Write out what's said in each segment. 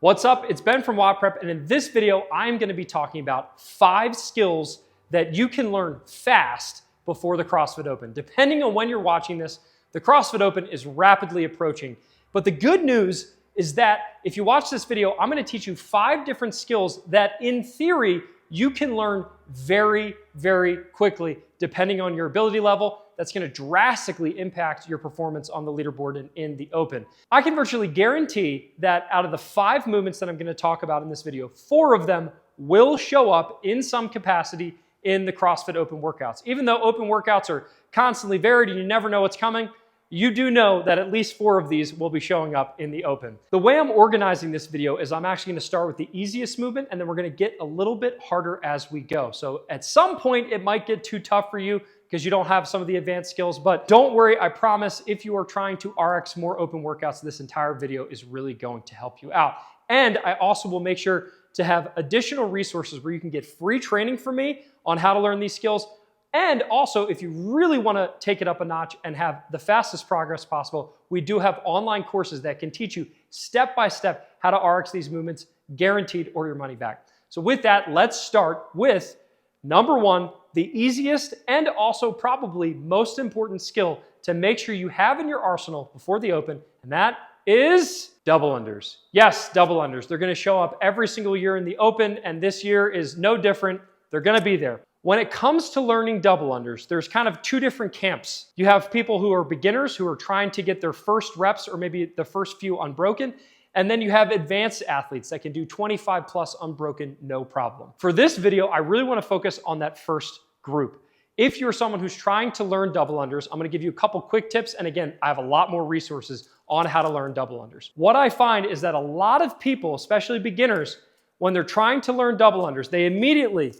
What's up? It's Ben from WODprep, and in this video, I'm going to be talking about 5 skills that you can learn fast before the CrossFit Open. Depending on when you're watching this, the CrossFit Open is rapidly approaching. But the good news is that if you watch this video, I'm going to teach you 5 different skills that, in theory, you can learn very, very quickly, depending on your ability level. That's going to drastically impact your performance on the leaderboard and in the Open. I can virtually guarantee that out of the 5 movements that I'm going to talk about in this video, 4 of them will show up in some capacity in the CrossFit Open workouts. Even though Open workouts are constantly varied and you never know what's coming, you do know that at least 4 of these will be showing up in the Open. The way I'm organizing this video is I'm actually going to start with the easiest movement, and then we're going to get a little bit harder as we go. So at some point, it might get too tough for you because you don't have some of the advanced skills, but don't worry, I promise if you are trying to RX more Open workouts, this entire video is really going to help you out. And I also will make sure to have additional resources where you can get free training from me on how to learn these skills. And also, if you really want to take it up a notch and have the fastest progress possible, we do have online courses that can teach you step-by-step how to RX these movements, guaranteed, or your money back. So with that, let's start with number 1, the easiest and also probably most important skill to make sure you have in your arsenal before the Open, and that is double unders. Yes, double unders. They're going to show up every single year in the Open, and this year is no different. They're going to be there. When it comes to learning double unders, there's kind of 2 different camps. You have people who are beginners who are trying to get their first reps or maybe the first few unbroken. And then you have advanced athletes that can do 25 plus unbroken, no problem. For this video, I really want to focus on that first group. If you're someone who's trying to learn double unders, I'm going to give you a couple quick tips. And again, I have a lot more resources on how to learn double unders. What I find is that a lot of people, especially beginners, when they're trying to learn double unders, they immediately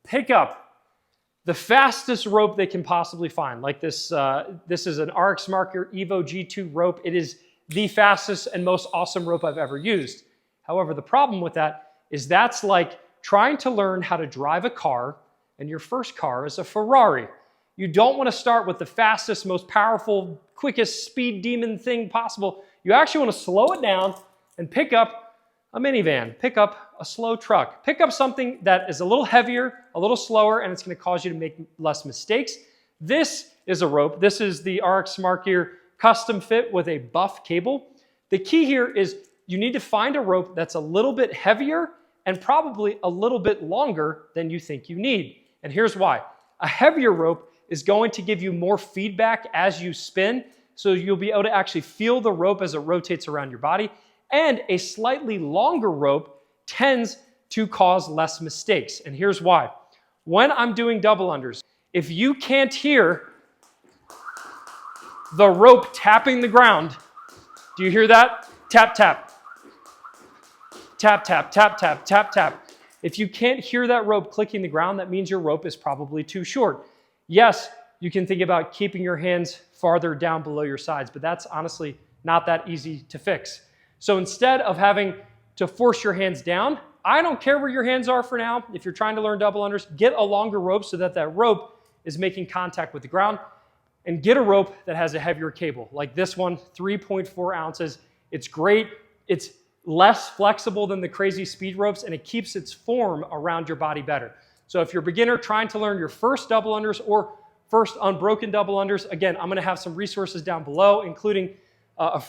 pick up the fastest rope they can possibly find. Like this, this is an RX Marker Evo G2 rope. It is the fastest and most awesome rope I've ever used. However, the problem with that is that's like trying to learn how to drive a car, and your first car is a Ferrari. You don't want to start with the fastest, most powerful, quickest speed demon thing possible. You actually want to slow it down and pick up a minivan, pick up a slow truck, pick up something that is a little heavier, a little slower, and it's going to cause you to make less mistakes. This is a rope. This is the RX Smart Gear custom fit with a buff cable. The key here is you need to find a rope that's a little bit heavier and probably a little bit longer than you think you need. And here's why. A heavier rope is going to give you more feedback as you spin, so you'll be able to actually feel the rope as it rotates around your body. And a slightly longer rope tends to cause less mistakes. And here's why. When I'm doing double unders, if you can't hear the rope tapping the ground, do you hear that? Tap, tap. Tap, tap, tap, tap, tap, tap. If you can't hear that rope clicking the ground, that means your rope is probably too short. Yes, you can think about keeping your hands farther down below your sides, but that's honestly not that easy to fix. So instead of having to force your hands down, I don't care where your hands are for now. If you're trying to learn double unders, get a longer rope so that that rope is making contact with the ground, and get a rope that has a heavier cable. Like this one, 3.4 ounces. It's great. It's less flexible than the crazy speed ropes, and it keeps its form around your body better. So if you're a beginner trying to learn your first double unders or first unbroken double unders, again, I'm going to have some resources down below, including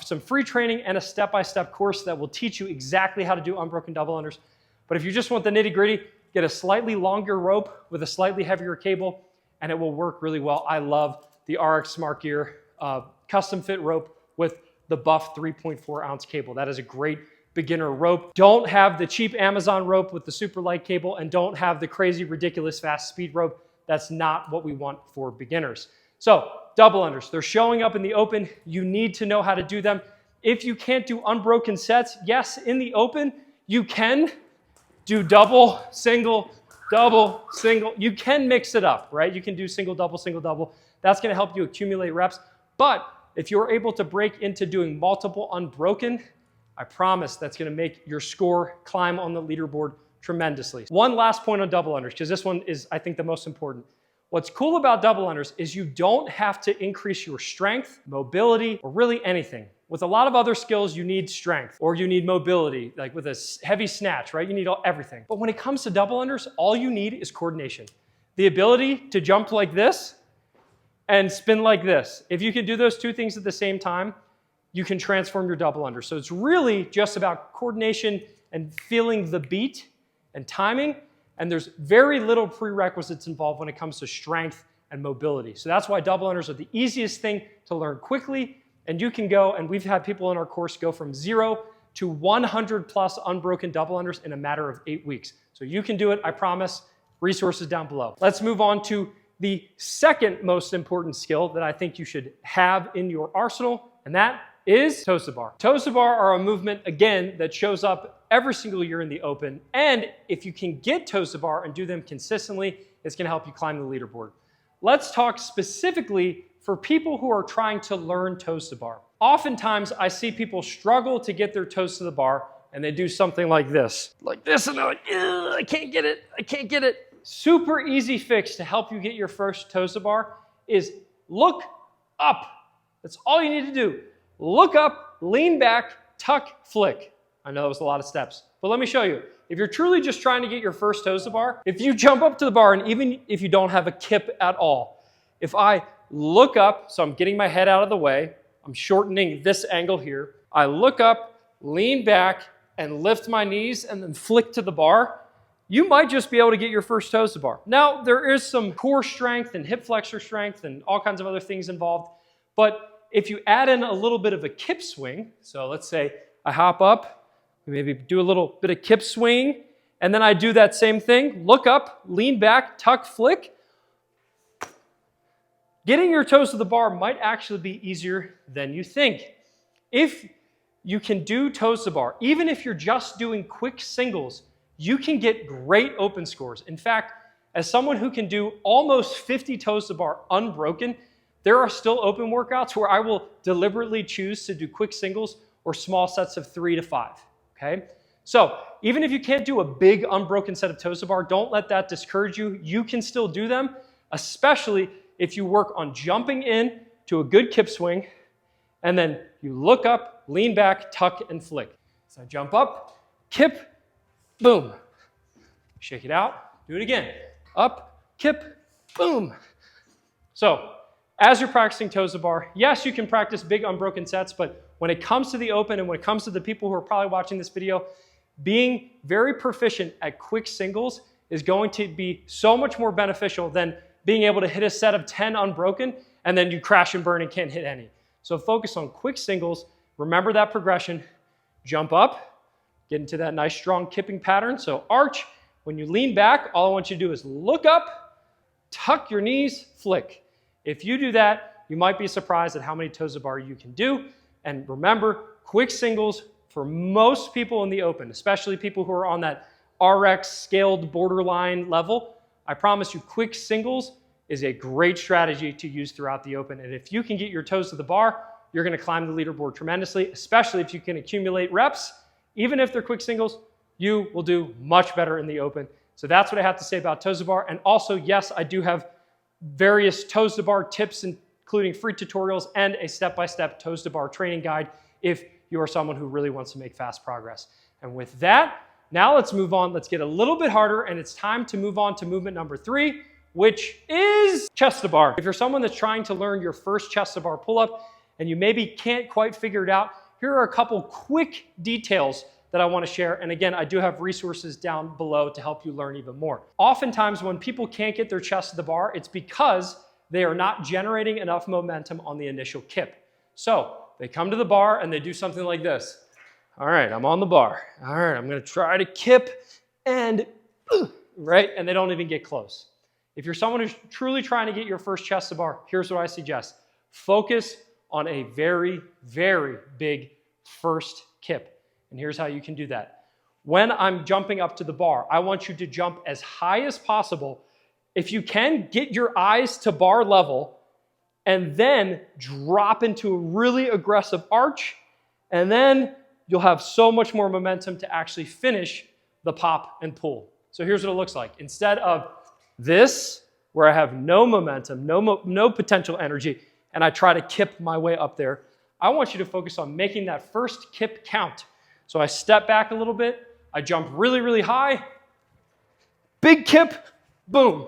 some free training and a step-by-step course that will teach you exactly how to do unbroken double unders. But if you just want the nitty-gritty, get a slightly longer rope with a slightly heavier cable, and it will work really well. I love the RX Smart Gear custom fit rope with the buff 3.4 ounce cable. That is a great beginner rope. Don't have the cheap Amazon rope with the super light cable, and don't have the crazy, ridiculous fast speed rope. That's not what we want for beginners. So double unders, they're showing up in the Open. You need to know how to do them. If you can't do unbroken sets, yes, in the Open, you can do double, single, double, single. You can mix it up, right? You can do single, double, single, double. That's going to help you accumulate reps. But if you're able to break into doing multiple unbroken, I promise that's going to make your score climb on the leaderboard tremendously. One last point on double unders, because this one is, I think, the most important. What's cool about double unders is you don't have to increase your strength, mobility, or really anything. With a lot of other skills, you need strength or you need mobility, like with a heavy snatch, right? You need everything. But when it comes to double unders, all you need is coordination. The ability to jump like this and spin like this. If you can do those two things at the same time, you can transform your double under. So it's really just about coordination and feeling the beat and timing. And there's very little prerequisites involved when it comes to strength and mobility. So that's why double unders are the easiest thing to learn quickly. And you can go, and we've had people in our course go from 0 to 100 plus unbroken double unders in a matter of 8 weeks. So you can do it, I promise. Resources down below. Let's move on to the second most important skill that I think you should have in your arsenal, and that is toes to bar. Toes to bar are a movement, again, that shows up every single year in the Open. And if you can get toes to bar and do them consistently, it's gonna help you climb the leaderboard. Let's talk specifically for people who are trying to learn toes to bar. Oftentimes, I see people struggle to get their toes to the bar, and they do something like this, and they're like, I can't get it, I can't get it. Super easy fix to help you get your first toes to bar is look up. That's all you need to do. Look up, lean back, tuck, flick. I know that was a lot of steps, but let me show you. If you're truly just trying to get your first toes to bar, if you jump up to the bar, and even if you don't have a kip at all, if I look up, so I'm getting my head out of the way, I'm shortening this angle here, I look up, lean back, and lift my knees, and then flick to the bar, you might just be able to get your first toes to bar. Now, there is some core strength and hip flexor strength and all kinds of other things involved, but if you add in a little bit of a kip swing, so let's say I hop up, maybe do a little bit of kip swing, and then I do that same thing, look up, lean back, tuck, flick. Getting your toes to the bar might actually be easier than you think. If you can do toes to bar, even if you're just doing quick singles, you can get great open scores. In fact, as someone who can do almost 50 toes to bar unbroken, there are still open workouts where I will deliberately choose to do quick singles or small sets of 3 to 5, okay? So even if you can't do a big unbroken set of toes to bar, don't let that discourage you. You can still do them, especially if you work on jumping in to a good kip swing, and then you look up, lean back, tuck, and flick. So I jump up, kip, boom. Shake it out, do it again. Up, kip, boom. So as you're practicing toes to bar, yes, you can practice big unbroken sets, but when it comes to the Open and when it comes to the people who are probably watching this video, being very proficient at quick singles is going to be so much more beneficial than being able to hit a set of 10 unbroken and then you crash and burn and can't hit any. So focus on quick singles, remember that progression, jump up, get into that nice strong kipping pattern. So arch, when you lean back, all I want you to do is look up, tuck your knees, flick. If you do that, you might be surprised at how many toes to bar you can do. And remember, quick singles for most people in the Open, especially people who are on that RX scaled borderline level, I promise you quick singles is a great strategy to use throughout the Open. And if you can get your toes to the bar, you're gonna climb the leaderboard tremendously, especially if you can accumulate reps. Even if they're quick singles, you will do much better in the Open. So that's what I have to say about toes to bar. And also, yes, I do have various toes to bar tips, including free tutorials and a step-by-step toes to bar training guide if you are someone who really wants to make fast progress. And with that, now let's move on. Let's get a little bit harder, and it's time to move on to movement number 3, which is chest to bar. If you're someone that's trying to learn your first chest to bar pull-up and you maybe can't quite figure it out, here are a couple quick details that I want to share. And again, I do have resources down below to help you learn even more. Oftentimes when people can't get their chest to the bar, it's because they are not generating enough momentum on the initial kip. So they come to the bar and they do something like this. All right, I'm on the bar. All right, I'm gonna try to kip and, right? And they don't even get close. If you're someone who's truly trying to get your first chest to bar, here's what I suggest. Focus on a very, very big first kip. And here's how you can do that. When I'm jumping up to the bar, I want you to jump as high as possible. If you can, get your eyes to bar level and then drop into a really aggressive arch, and then you'll have so much more momentum to actually finish the pop and pull. So here's what it looks like. Instead of this, where I have no momentum, no potential energy, and I try to kip my way up there. I want you to focus on making that first kip count. So I step back a little bit, I jump really, really high, big kip, boom.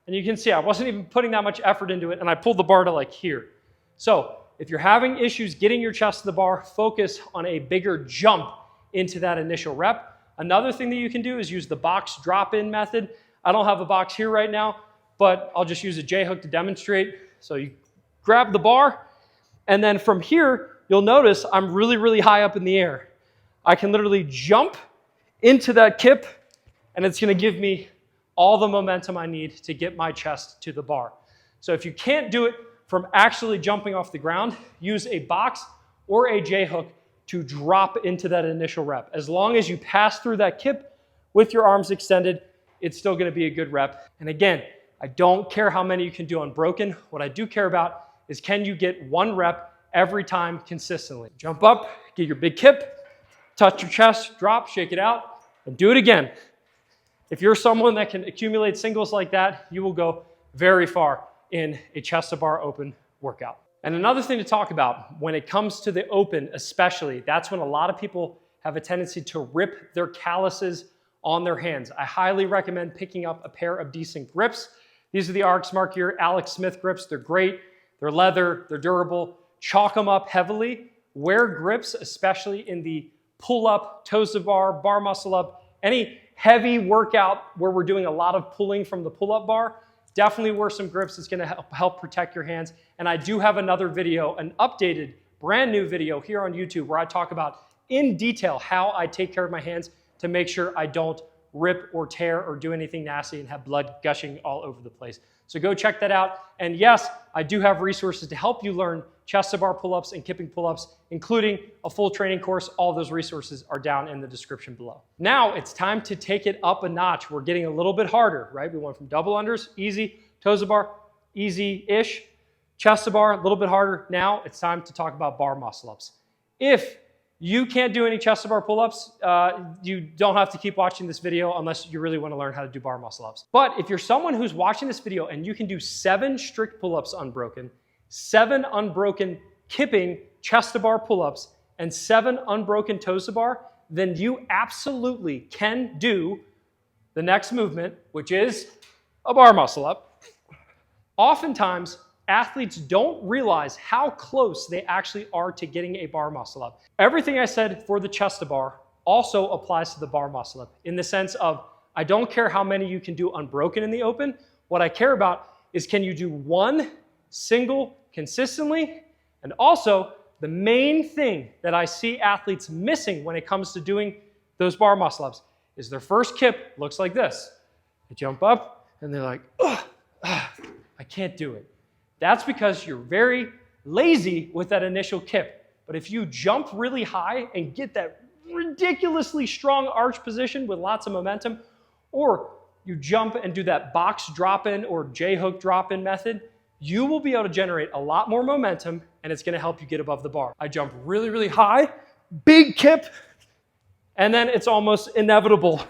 And you can see I wasn't even putting that much effort into it, and I pulled the bar to like here. So if you're having issues getting your chest to the bar, focus on a bigger jump into that initial rep. Another thing that you can do is use the box drop-in method. I don't have a box here right now, but I'll just use a J-hook to demonstrate. So you grab the bar, and then from here, you'll notice I'm really, really high up in the air. I can literally jump into that kip, and it's gonna give me all the momentum I need to get my chest to the bar. So if you can't do it from actually jumping off the ground, use a box or a J-hook to drop into that initial rep. As long as you pass through that kip with your arms extended, it's still gonna be a good rep. And again, I don't care how many you can do unbroken. What I do care about is can you get one rep every time consistently. Jump up, get your big kip, touch your chest, drop, shake it out, and do it again. If you're someone that can accumulate singles like that, you will go very far in a chest to bar open workout. And another thing to talk about when it comes to the open especially, that's when a lot of people have a tendency to rip their calluses on their hands. I highly recommend picking up a pair of decent grips. These are the RX Mark here, Alex Smith grips. They're great, they're leather, they're durable. Chalk them up heavily. Wear grips, especially in the pull-up, toes to bar muscle up, any heavy workout where we're doing a lot of pulling from the pull-up bar. Definitely wear some grips. It's gonna help protect your hands. And I do have another video, an updated, brand new video here on YouTube where I talk about in detail how I take care of my hands to make sure I don't rip or tear or do anything nasty and have blood gushing all over the place. So go check that out. And yes, I do have resources to help you learn chest to bar pull-ups and kipping pull-ups, including a full training course. All those resources are down in the description below. Now it's time to take it up a notch. We're getting a little bit harder, right? We went from double unders, easy, toes to bar, easy-ish, chest to bar, a little bit harder. Now it's time to talk about bar muscle ups. If you can't do any chest to bar pull-ups, you don't have to keep watching this video unless you really want to learn how to do bar muscle ups. But if you're someone who's watching this video and you can do 7 strict pull-ups unbroken, 7 unbroken kipping chest to bar pull-ups, and 7 unbroken toes to bar, then you absolutely can do the next movement, which is a bar muscle up. Oftentimes, athletes don't realize how close they actually are to getting a bar muscle up. Everything I said for the chest to bar also applies to the bar muscle up in the sense of I don't care how many you can do unbroken in the open. What I care about is can you do one single consistently? And also the main thing that I see athletes missing when it comes to doing those bar muscle ups is their first kip looks like this. They jump up and they're like, I can't do it. That's because you're very lazy with that initial kip. But if you jump really high and get that ridiculously strong arch position with lots of momentum, or you jump and do that box drop-in or J-hook drop-in method, you will be able to generate a lot more momentum and it's gonna help you get above the bar. I jump really, really high, big kip, and then it's almost inevitable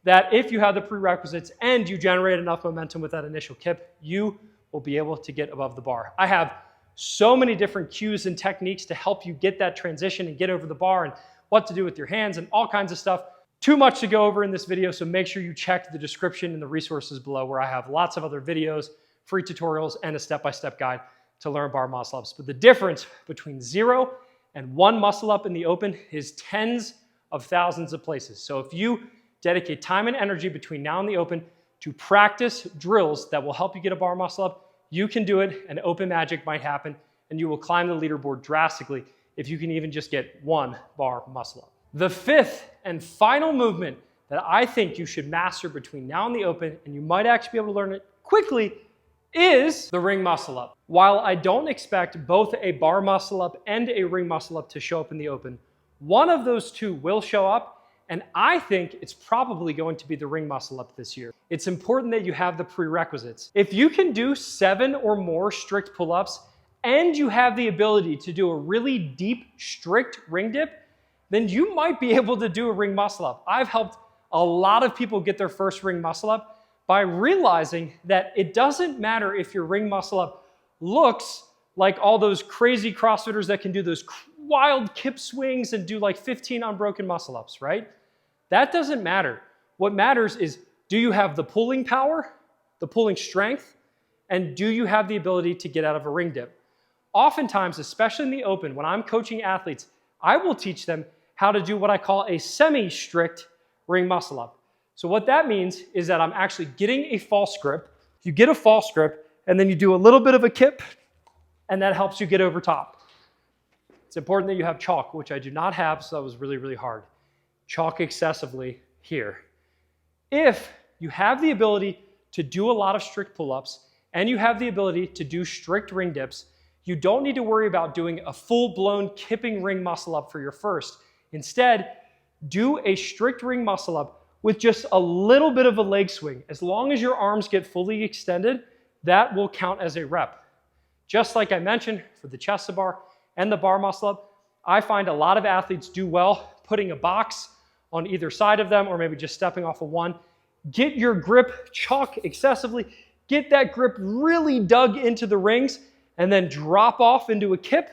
that if you have the prerequisites and you generate enough momentum with that initial kip, you will be able to get above the bar. I have so many different cues and techniques to help you get that transition and get over the bar and what to do with your hands and all kinds of stuff. Too much to go over in this video, so make sure you check the description and the resources below where I have lots of other videos, free tutorials, and a step-by-step guide to learn bar muscle ups. But the difference between 0 and 1 muscle up in the open is tens of thousands of places. So if you dedicate time and energy between now and the open to practice drills that will help you get a bar muscle up, you can do it and open magic might happen and you will climb the leaderboard drastically if you can even just get 1 bar muscle up. The 5th and final movement that I think you should master between now and the open, and you might actually be able to learn it quickly, is the ring muscle up. While I don't expect both a bar muscle up and a ring muscle up to show up in the open, one of those two will show up. And I think it's probably going to be the ring muscle up this year. It's important that you have the prerequisites. If you can do 7 or more strict pull-ups and you have the ability to do a really deep, strict ring dip, then you might be able to do a ring muscle up. I've helped a lot of people get their first ring muscle up by realizing that it doesn't matter if your ring muscle up looks like all those crazy CrossFitters that can do those wild kip swings and do like 15 unbroken muscle ups, right? That doesn't matter. What matters is, do you have the pulling power, the pulling strength, and do you have the ability to get out of a ring dip? Oftentimes, especially in the open, when I'm coaching athletes, I will teach them how to do what I call a semi-strict ring muscle up. So what that means is that I'm actually getting a false grip. You get a false grip, and then you do a little bit of a kip, and that helps you get over top. It's important that you have chalk, which I do not have, so that was really, really hard. Chalk excessively here. If you have the ability to do a lot of strict pull-ups, and you have the ability to do strict ring dips, you don't need to worry about doing a full-blown kipping ring muscle up for your first. Instead, do a strict ring muscle up with just a little bit of a leg swing. As long as your arms get fully extended, that will count as a rep. Just like I mentioned for the chest to bar and the bar muscle up, I find a lot of athletes do well putting a box on either side of them or maybe just stepping off of one. Get your grip, chalk excessively, get that grip really dug into the rings, and then drop off into a kip,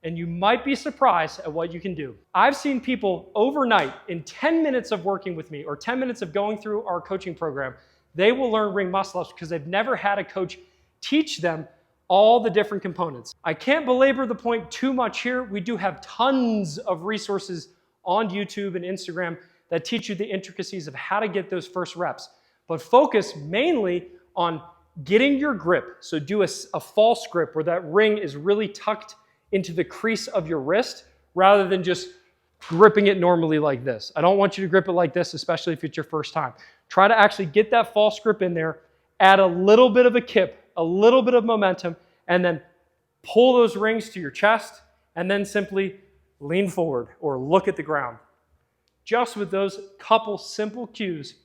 and you might be surprised at what you can do. I've seen people overnight, in 10 minutes of working with me or 10 minutes of going through our coaching program, they will learn ring muscle ups because they've never had a coach teach them all the different components. I can't belabor the point too much here. We do have tons of resources on YouTube and Instagram that teach you the intricacies of how to get those first reps, but focus mainly on getting your grip. So do a false grip where that ring is really tucked into the crease of your wrist rather than just gripping it normally like this. I don't want you to grip it like this, especially if it's your first time. Try to actually get that false grip in there, add a little bit of a kip, a little bit of momentum, and then pull those rings to your chest, and then simply lean forward or look at the ground. Just with those couple simple cues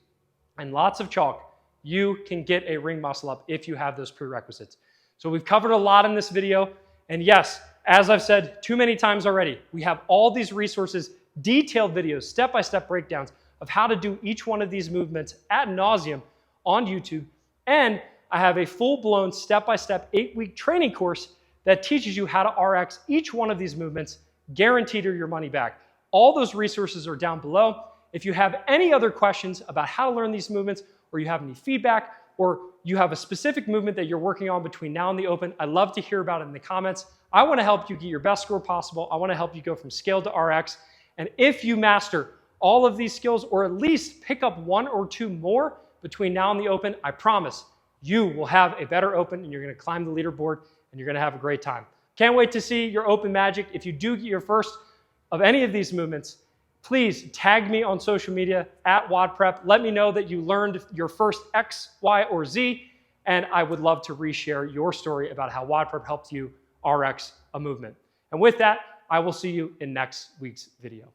and lots of chalk, you can get a ring muscle up if you have those prerequisites. So we've covered a lot in this video. And yes, as I've said too many times already, we have all these resources, detailed videos, step-by-step breakdowns of how to do each one of these movements ad nauseum on YouTube. And I have a full-blown step-by-step 8-week training course that teaches you how to RX each one of these movements, guaranteed or your money back. All those resources are down below. If you have any other questions about how to learn these movements, or you have any feedback, or you have a specific movement that you're working on between now and the open, I'd love to hear about it in the comments. I want to help you get your best score possible. I want to help you go from scale to RX. And if you master all of these skills, or at least pick up 1 or 2 more between now and the open, I promise you will have a better open, and you're going to climb the leaderboard, and you're going to have a great time. Can't wait to see your open magic. If you do get your first of any of these movements, please tag me on social media at WODprep. Let me know that you learned your first X, Y, or Z, and I would love to reshare your story about how WODprep helped you RX a movement. And with that, I will see you in next week's video.